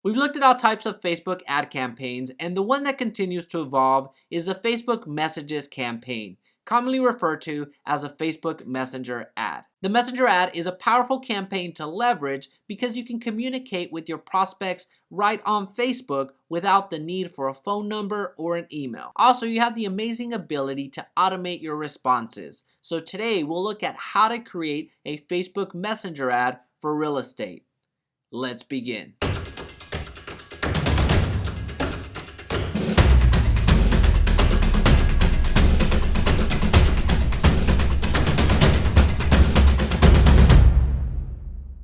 We've looked at all types of Facebook ad campaigns, and the one that continues to evolve is the Facebook Messages campaign, commonly referred to as a Facebook Messenger ad. The Messenger ad is a powerful campaign to leverage because you can communicate with your prospects right on Facebook without the need for a phone number or an email. Also, you have the amazing ability to automate your responses. So today we'll look at how to create a Facebook Messenger ad for real estate. Let's begin.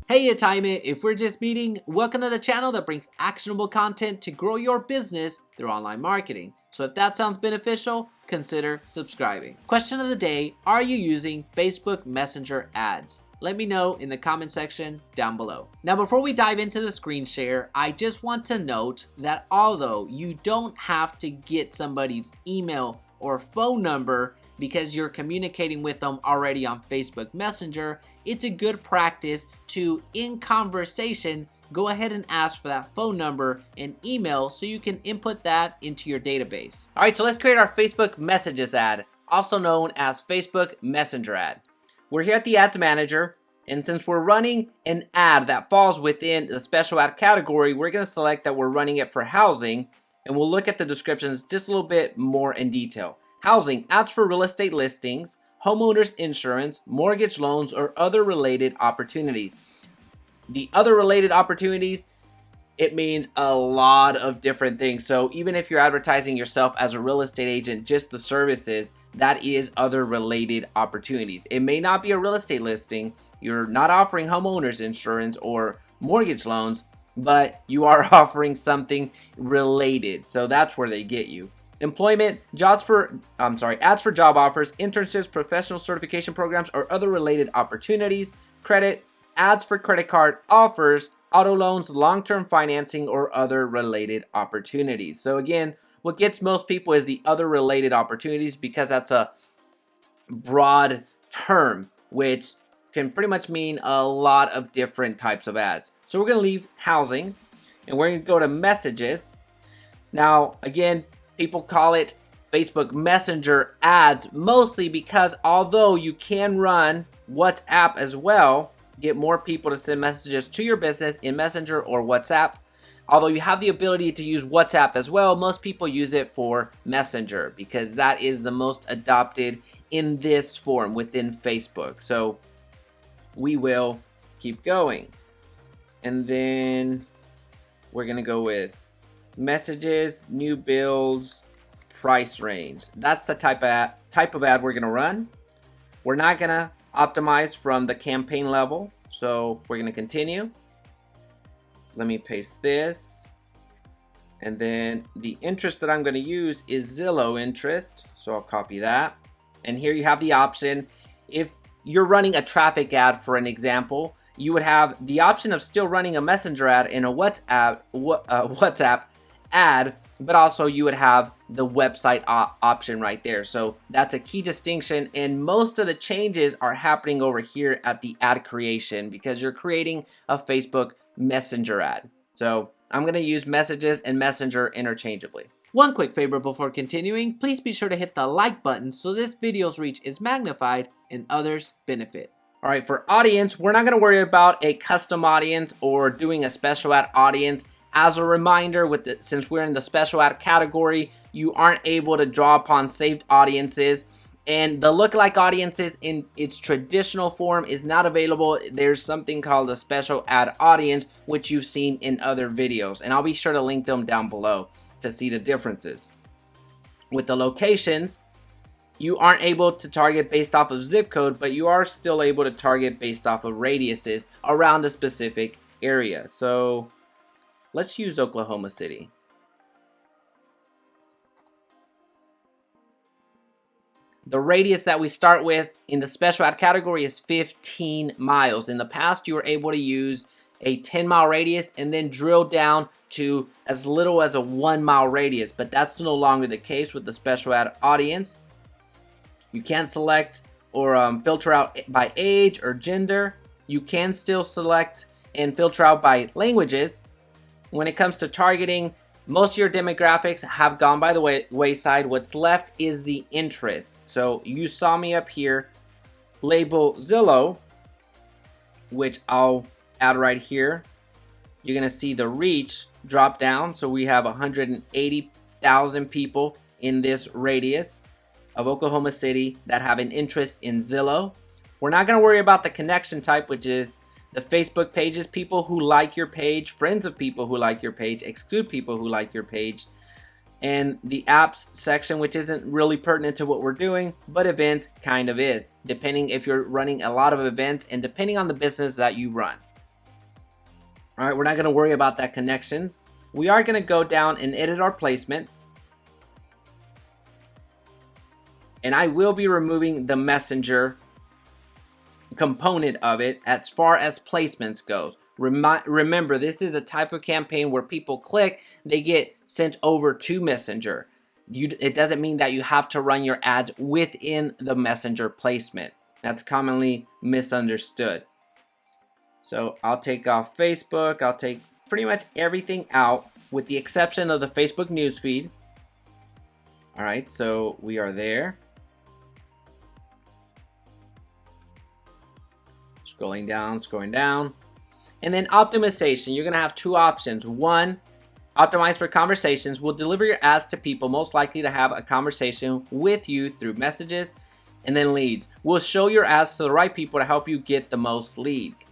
Hey, it's Jaime. If we're just meeting, welcome to the channel that brings actionable content to grow your business through online marketing. So if that sounds beneficial, consider subscribing. Question of the day, are you using Facebook Messenger ads? Let me know in the comment section down below. Now, before we dive into the screen share, I just want to note that although you don't have to get somebody's email or phone number because you're communicating with them already on Facebook Messenger, it's a good practice to, in conversation, go ahead and ask for that phone number and email so you can input that into your database. All right, so let's create our Facebook Messages ad, also known as Facebook Messenger ad. We're here at the Ads Manager, and since we're running an ad that falls within the special ad category, we're going to select that we're running it for housing, and we'll look at the descriptions just a little bit more in detail. Housing, ads for real estate listings, homeowners insurance, mortgage loans, or other related opportunities. The other related opportunities, it means a lot of different things. So even if you're advertising yourself as a real estate agent, just the services, that is other related opportunities. It may not be a real estate listing. You're not offering homeowners insurance or mortgage loans, but you are offering something related. So that's where they get you. Employment, ads for job offers, internships, professional certification programs, or other related opportunities. Credit, ads for credit card offers, auto loans, long-term financing, or other related opportunities. So again, what gets most people is the other related opportunities because that's a broad term, which can pretty much mean a lot of different types of ads. So we're going to leave housing, and we're going to go to messages. Now, again, people call it Facebook Messenger ads mostly because although you can run WhatsApp as well, get more people to send messages to your business in Messenger or WhatsApp. Although you have the ability to use WhatsApp as well, most people use it for Messenger because that is the most adopted in this form within Facebook. So we will keep going. And then we're going to go with messages, new builds, price range. That's the type of ad we're going to run. We're not going to optimize from the campaign level, so we're going to continue. Let me paste this, and then the interest that I'm going to use is Zillow interest, so I'll copy that. And here you have the option. If you're running a traffic ad, for an example, you would have the option of still running a Messenger ad and a WhatsApp ad, but also you would have the website option right there. So that's a key distinction, and most of the changes are happening over here at the ad creation because you're creating a Facebook Messenger ad. So I'm going to use messages and Messenger interchangeably. One quick favor before continuing, please be sure to hit the like button so this video's reach is magnified and others benefit. All right, for audience, we're not going to worry about a custom audience or doing a special ad audience. As a reminder, since we're in the special ad category, you aren't able to draw upon saved audiences, and the lookalike audiences in its traditional form is not available. There's something called a special ad audience, which you've seen in other videos, and I'll be sure to link them down below to see the differences. With the locations, you aren't able to target based off of zip code, but you are still able to target based off of radiuses around a specific area. So let's use Oklahoma City. The radius that we start with in the special ad category is 15 miles. In the past, you were able to use a 10-mile radius and then drill down to as little as a 1-mile radius, but that's no longer the case with the special ad audience. You can't select or filter out by age or gender. You can still select and filter out by languages. When it comes to targeting, most of your demographics have gone by the wayside. What's left is the interest. So you saw me up here label Zillow, which I'll add right here. You're going to see the reach drop down. So we have 180,000 people in this radius of Oklahoma City that have an interest in Zillow. We're not going to worry about the connection type, which is the Facebook pages, people who like your page, friends of people who like your page, exclude people who like your page, and the apps section, which isn't really pertinent to what we're doing, but events kind of is, depending if you're running a lot of events and depending on the business that you run. All right, we're not going to worry about that connections. We are going to go down and edit our placements. And I will be removing the messenger component of it as far as placements goes. Remember, this is a type of campaign where people click, they get sent over to Messenger. It doesn't mean that you have to run your ads within the Messenger placement. That's commonly misunderstood. So I'll take off Facebook. I'll take pretty much everything out with the exception of the Facebook newsfeed. All right, so we are there. Scrolling down. And then optimization, you're gonna have two options. One, optimize for conversations. Will deliver your ads to people most likely to have a conversation with you through messages. And then leads. We'll show your ads to the right people to help you get the most leads.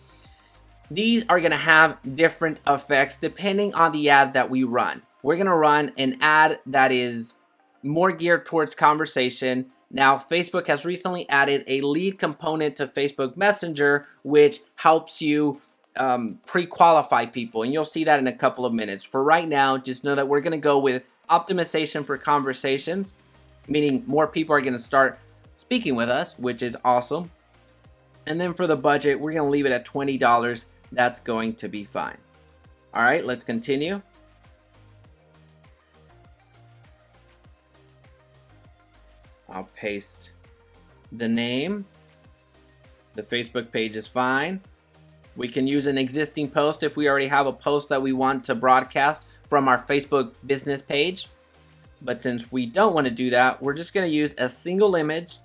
These are gonna have different effects depending on the ad that we run. We're gonna run an ad that is more geared towards conversation. Now, Facebook has recently added a lead component to Facebook Messenger, which helps you pre-qualify people, and you'll see that in a couple of minutes. For right now, just know that we're going to go with optimization for conversations, meaning more people are going to start speaking with us, which is awesome. And then for the budget, we're going to leave it at $20. That's going to be fine. All right, let's continue. I'll paste the name. The Facebook page is fine. We can use an existing post if we already have a post that we want to broadcast from our Facebook business page. But since we don't want to do that, we're just going to use a single image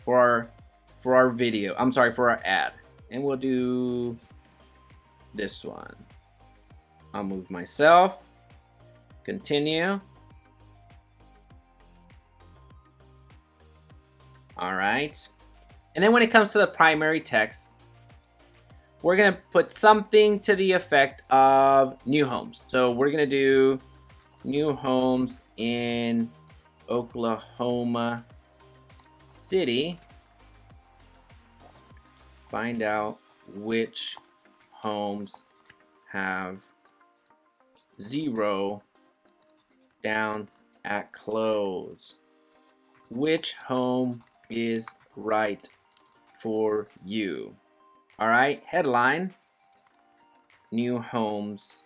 for our video. I'm sorry, for our ad. And we'll do this one. I'll move myself. Continue. All right. And then when it comes to the primary text, we're going to put something to the effect of new homes. So we're going to do new homes in Oklahoma City. Find out which homes have 0 down at close. Which home is right for you? All right, headline, new homes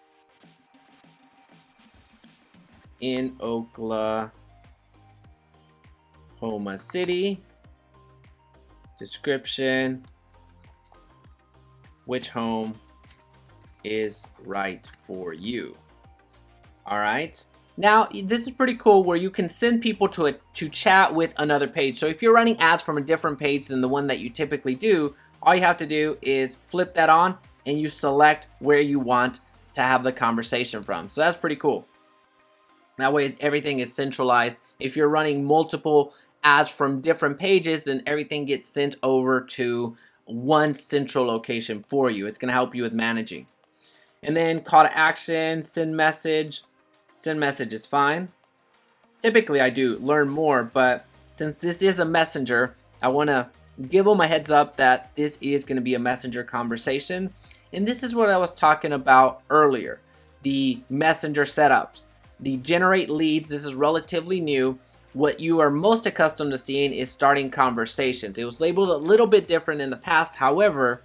in Oklahoma City. Description, which home is right for you? All right. Now, this is pretty cool where you can send people to chat with another page. So if you're running ads from a different page than the one that you typically do, all you have to do is flip that on and you select where you want to have the conversation from. So that's pretty cool. That way everything is centralized. If you're running multiple ads from different pages, then everything gets sent over to one central location for you. It's going to help you with managing. And then call to action, send message. Send message is fine. Typically I do learn more, but since this is a messenger, I want to give them a heads up that this is going to be a messenger conversation. And this is what I was talking about earlier, the messenger setups. The generate leads, this is relatively new. What you are most accustomed to seeing is starting conversations. It was labeled a little bit different in the past. However,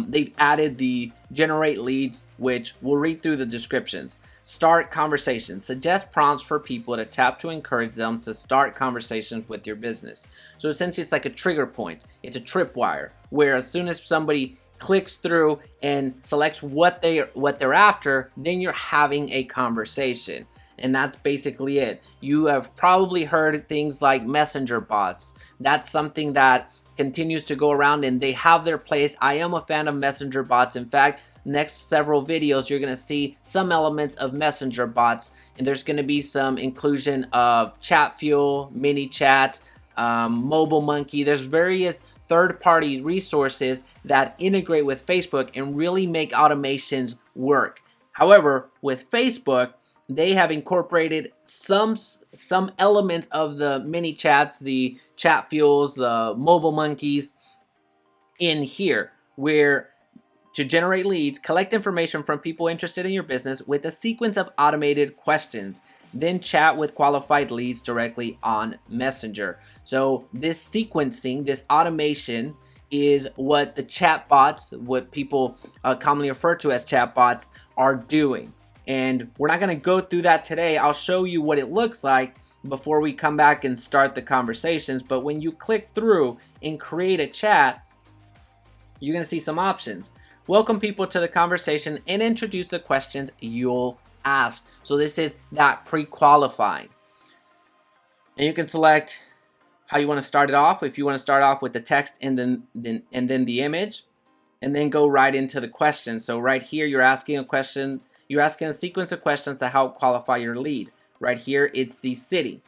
they've added the generate leads, which we'll read through the descriptions. Start conversations. Suggest prompts for people to tap to encourage them to start conversations with your business. So essentially it's like a trigger point. It's a tripwire where as soon as somebody clicks through and selects what they're after, then you're having a conversation. And that's basically it. You have probably heard things like messenger bots. That's something that continues to go around, and they have their place. I am a fan of messenger bots. In fact, next several videos, you're going to see some elements of messenger bots, and there's going to be some inclusion of Chat Fuel, Mini Chat, Mobile Monkey. There's various third-party resources that integrate with Facebook and really make automations work. However, with Facebook, they have incorporated some elements of the mini chats, the chat fuels, the mobile monkeys in here, where to generate leads, collect information from people interested in your business with a sequence of automated questions, then chat with qualified leads directly on Messenger. So this sequencing, this automation, is what the chat bots, what people commonly refer to as chat bots, are doing. And we're not going to go through that today. I'll show you what it looks like before we come back and start the conversations. But when you click through and create a chat, you're going to see some options. Welcome people to the conversation and introduce the questions you'll ask. So this is that pre-qualifying. And you can select how you want to start it off. If you want to start off with the text and then the image, and then go right into the question. So right here, you're asking a question. You're asking a sequence of questions to help qualify your lead. Right here, it's the city.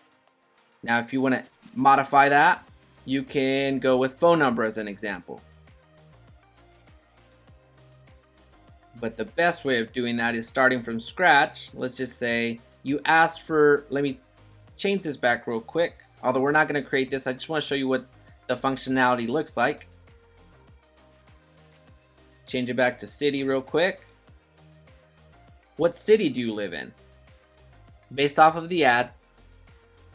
Now, if you want to modify that, you can go with phone number as an example. But the best way of doing that is starting from scratch. Let's just say you asked for, let me change this back real quick. Although we're not going to create this, I just want to show you what the functionality looks like. Change it back to city real quick. What city do you live in? Based off of the ad,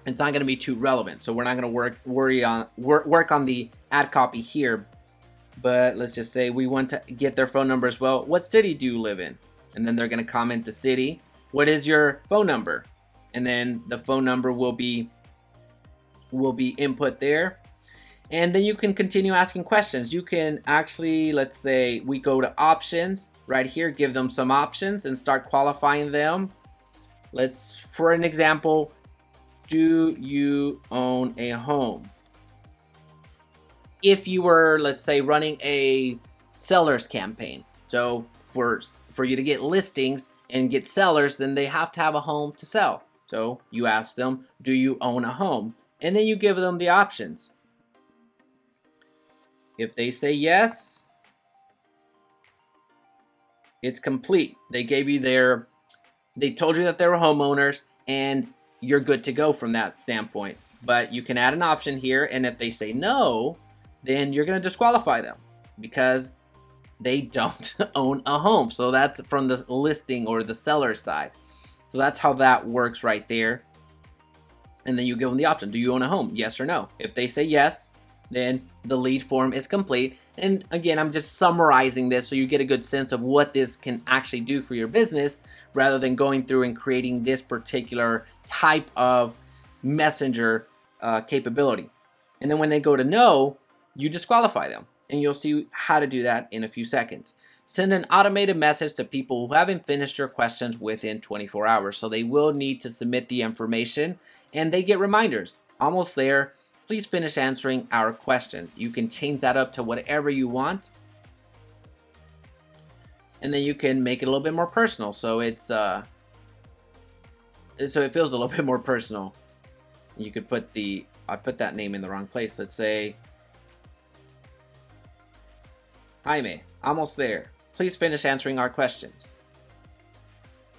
it's not going to be too relevant. So we're not going to work on the ad copy here. But let's just say we want to get their phone number as well. What city do you live in? And then they're going to comment the city. What is your phone number? And then the phone number will be input there. And then you can continue asking questions. You can actually, let's say we go to options right here, give them some options and start qualifying them. For an example, do you own a home? If you were, let's say, running a sellers campaign. So for you to get listings and get sellers, then they have to have a home to sell. So you ask them, do you own a home? And then you give them the options. If they say yes, it's complete. They told you that they were homeowners, and you're good to go from that standpoint. But you can add an option here, and if they say no, then you're going to disqualify them because they don't own a home. So that's from the listing or the seller side. So that's how that works right there. And then you give them the option. Do you own a home? Yes or no. If they say yes, then the lead form is complete. And again, I'm just summarizing this so you get a good sense of what this can actually do for your business rather than going through and creating this particular type of messenger capability. And then when they go to no, you disqualify them. And you'll see how to do that in a few seconds. Send an automated message to people who haven't finished your questions within 24 hours. So they will need to submit the information and they get reminders. Almost there. Please finish answering our questions. You can change that up to whatever you want. And then you can make it a little bit more personal. So it feels a little bit more personal. You could I put that name in the wrong place. Let's say, Jaime, almost there. Please finish answering our questions.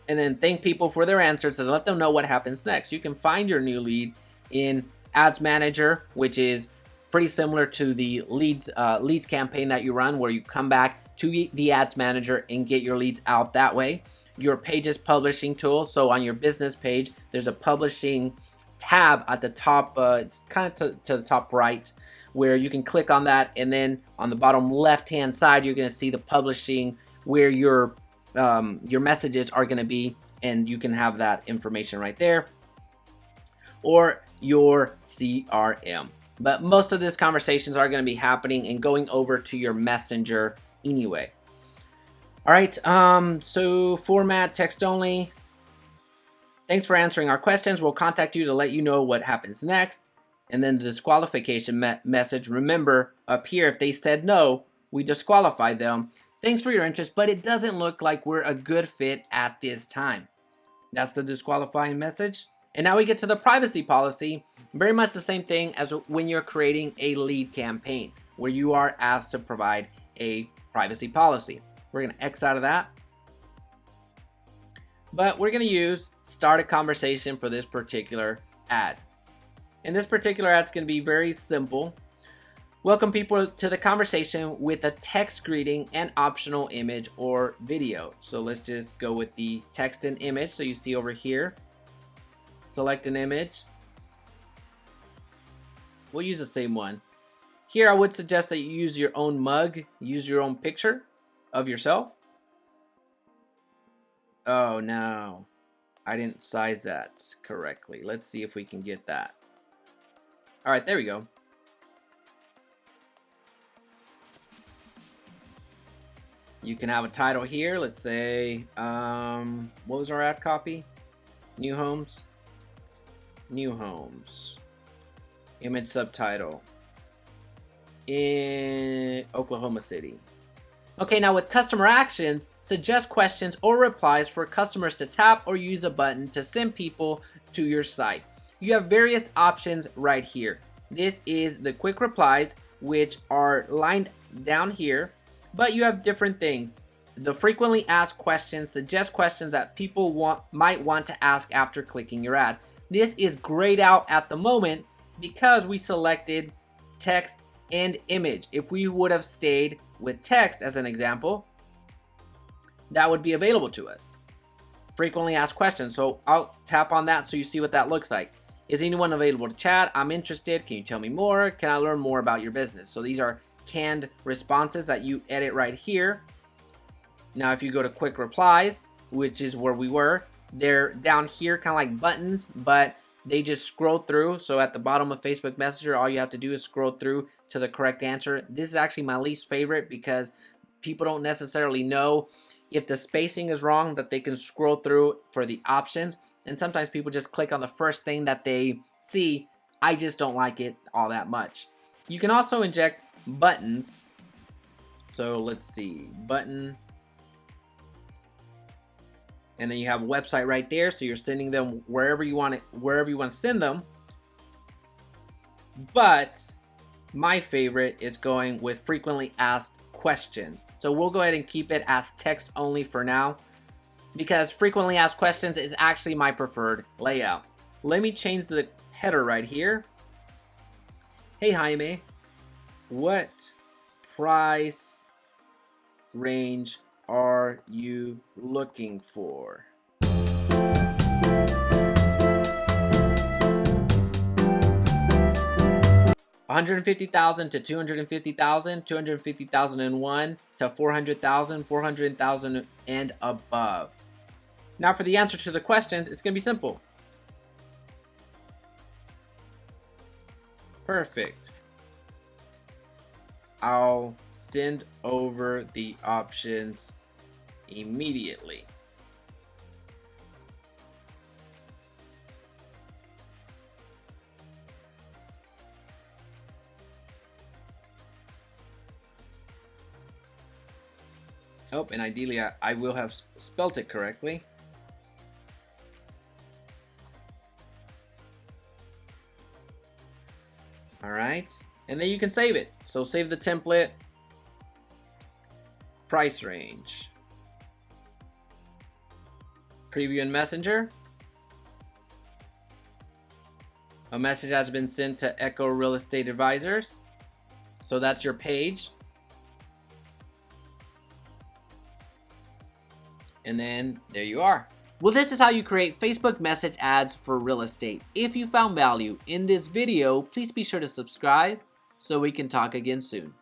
And then thank people for their answers and let them know what happens next. You can find your new lead in Ads Manager, which is pretty similar to the leads campaign that you run, where you come back to the Ads Manager and get your leads out that way. Your Pages publishing tool. So on your business page, there's a publishing tab at the top. It's kind of to the top right, where you can click on that, and then on the bottom left-hand side, you're going to see the publishing where your messages are going to be, and you can have that information right there. Or your CRM. But most of these conversations are going to be happening and going over to your Messenger anyway. All right, so format, text only. Thanks for answering our questions. We'll contact you to let you know what happens next. And then the disqualification message. Remember, up here, if they said no, we disqualify them. Thanks for your interest, but it doesn't look like we're a good fit at this time. That's the disqualifying message. And now we get to the privacy policy. Very much the same thing as when you're creating a lead campaign, where you are asked to provide a privacy policy. We're going to X out of that. But we're going to use start a conversation for this particular ad. And this particular ad is going to be very simple. Welcome people to the conversation with a text greeting and optional image or video. So let's just go with the text and image. So you see over here, select an image. We'll use the same one. Here I would suggest that you use your own mug, use your own picture of yourself. Oh no, I didn't size that correctly. Let's see if we can get that. All right, there we go. You can have a title here. Let's say, what was our ad copy? New homes. New homes. Image subtitle. In Oklahoma City. Okay, now with customer actions, suggest questions or replies for customers to tap or use a button to send people to your site. You have various options right here. This is the quick replies, which are lined down here, but you have different things. The frequently asked questions suggest questions that people might want to ask after clicking your ad. This is grayed out at the moment because we selected text and image. If we would have stayed with text as an example, that would be available to us. Frequently asked questions. So I'll tap on that so you see what that looks like. Is anyone available to chat? I'm interested. Can you tell me more? Can I learn more about your business? So these are canned responses that you edit right here. Now if you go to quick replies, which is where we were, they're down here kind of like buttons, but they just scroll through. So at the bottom of Facebook Messenger, all you have to do is scroll through to the correct answer. This is actually my least favorite because people don't necessarily know if the spacing is wrong, that they can scroll through for the options. And sometimes people just click on the first thing that they see. I just don't like it all that much. You can also inject buttons. So let's see, button. And then you have a website right there, so you're sending them wherever you want to send them. But my favorite is going with frequently asked questions. So we'll go ahead and keep it as text only for now, because frequently asked questions is actually my preferred layout. Let me change the header right here. Hey Jaime, what price range are you looking for? $150,000 to $250,000, $250,001 to $400,000, $400,000 and above. Now for the answer to the questions, it's going to be simple. Perfect. I'll send over the options immediately. Oh, and ideally I will have spelt it correctly. All right, and then you can save it. So save the template, price range, preview in Messenger. A message has been sent to Echo Real Estate Advisors. So that's your page. And then there you are. Well, this is how you create Facebook message ads for real estate. If you found value in this video, please be sure to subscribe so we can talk again soon.